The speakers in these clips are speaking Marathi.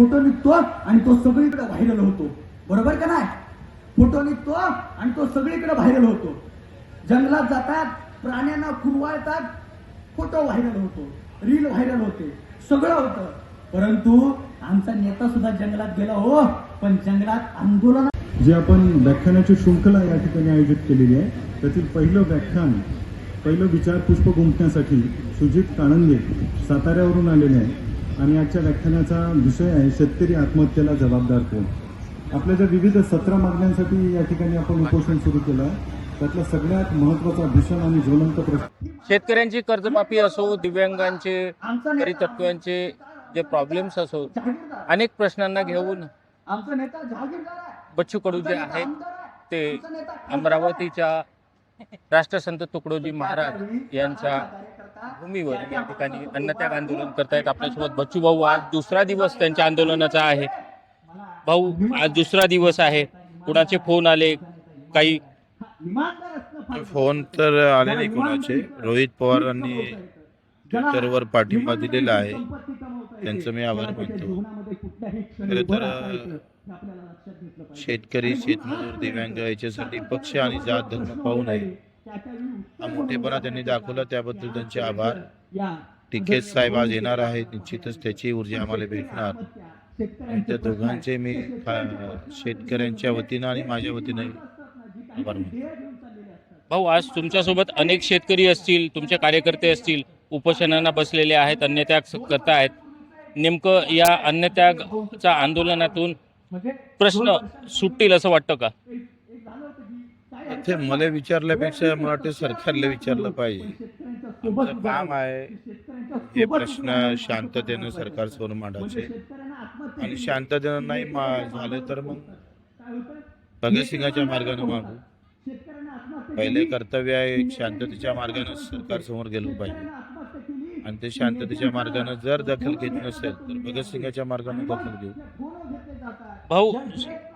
फोटो निघतो आणि तो सगळीकडे व्हायरल होतो, बरोबर का नाही? फोटो निघतो आणि तो सगळीकडे व्हायरल होतो. जंगलात जातात, प्राण्यांना कुरवाळतात, फोटो व्हायरल होतो, रील व्हायरल होते, सगळं होतं. परंतु आमचा नेता सुद्धा जंगलात गेला हो, पण जंगलात आंदोलन. जे आपण व्याख्यानाची शृंखला या ठिकाणी आयोजित केलेली आहे, त्यातील पहिलं व्याख्यान, पहिलं विचार पुष्प गुंफण्यासाठी सुजित काणंदे साताऱ्यावरून आलेले आहे. आणि आजच्या व्याख्यानाचा विषय आहे शेतकरी आत्महत्येला जबाबदार कोण. आपल्या ज्या विविध 17 मागण्यांसाठी या ठिकाणी आपण उपोषण सुरू केलं आहे, त्यातला सगळ्यात महत्त्वाचा भीषण आणि ज्वलंत प्रश्न शेतकऱ्यांची कर्जमाफी असो, दिव्यांगांचे, परितत्वांचे जे प्रॉब्लेम्स असो, अनेक प्रश्नांना घेऊन आमचा नेता जहागीरदार आहे. बच्चू कडू जे आहेत ते अमरावतीच्या राष्ट्रसंत तुकडोजी महाराज यांच्या भूमीवर या ठिकाणी अन्नत्याग आंदोलन करतायत. आपल्यासोबत बच्चू भाऊ, आज दुसरा दिवस त्यांच्या आंदोलनाचा आहे. भाऊ, आज दुसरा दिवस आहे. कुणाचे फोन आले? काही फोन तर आले नाही कोणाचे. रोहित पवारांनी ट्विटरवर पाठिंबा दिलेला आहे, त्यांचं मी आभार मानतो. खरं तर शेतकरी, शेतमजूर, दिव्यांग याच्यासाठी पक्ष आणि जात धर्म पाहू नये हा मोठेपणा त्यांनी दाखवला, त्याबद्दल त्यांचे आभार. टिकेत साहेब आज येणार आहेत, निश्चितच त्याची ऊर्जा आम्हाला भेटणार. आणि त्या दोघांचे मी शेतकऱ्यांच्या वतीनं आणि माझ्या वतीनं आभार मानतो. भाऊ, आज तुमच्यासोबत अनेक शेतकरी असतील, तुमचे कार्यकर्ते असतील, उपोषणांना बसलेले आहेत, अन्नत्याग करतायत. नेमकं या अन्नत्यागच्या आंदोलनातून प्रश्न सुटतील असं वाटतं का? ते मला विचारल्यापेक्षा मला वाटतं सरकारला विचारलं पाहिजे. आमचं काम आहे हे प्रश्न शांततेनं सरकारसमोर मांडायचे, आणि शांततेनं नाही झालं तर मग भगतसिंगाच्या मार्गाने मागू. पहिले कर्तव्य आहे शांततेच्या मार्गाने सरकारसमोर गेलो पाहिजे, आणि ते शांततेच्या मार्गाने जर दखल घेत नसेल तर भगतसिंगाच्या मार्गाने दखल घेऊ. भाऊ,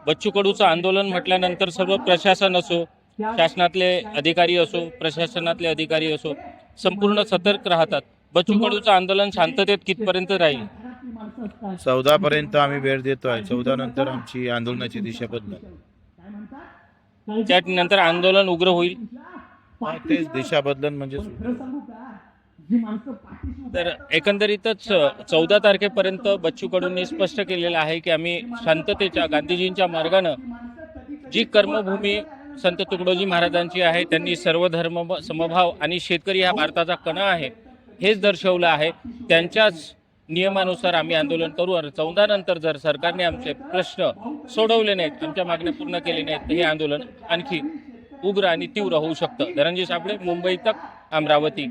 बच्चू कडूचं आंदोलन म्हटल्यानंतर सर्व प्रशासन असो, शासनातले अधिकारी असो, प्रशासनातले अधिकारी असो, संपूर्ण सतर्क राहतात. बच्चू कडूचं आंदोलन शांततेत कितपर्यंत राहील? 14 पर्यंत आम्ही वेळ देतोय. 14 नंतर आमची आंदोलनाची दिशा बदलेल. त्यानंतर आंदोलन उग्र होईल. तेच दिशा बदलन म्हणजे तर एकंदरीतच 14 तारखेपर्यंत बच्चू कडूंनी स्पष्ट केलेलं आहे की आम्ही शांततेच्या, गांधीजींच्या मार्गानं जी कर्मभूमी संत तुकडोजी महाराजांची आहे, त्यांनी सर्व धर्म समभाव आणि शेतकरी हा भारताचा कणा आहे हेच दर्शवलं आहे. त्यांच्याच नियमानुसार आम्ही आंदोलन करू. आणि 14 नंतर जर सरकारने आमचे प्रश्न सोडवले नाहीत, आमच्या मागण्या पूर्ण केले नाहीत, तर हे आंदोलन आणखी उग्र आणि तीव्र होऊ शकतं. धनंजय साबळे, मुंबई तक, अमरावती.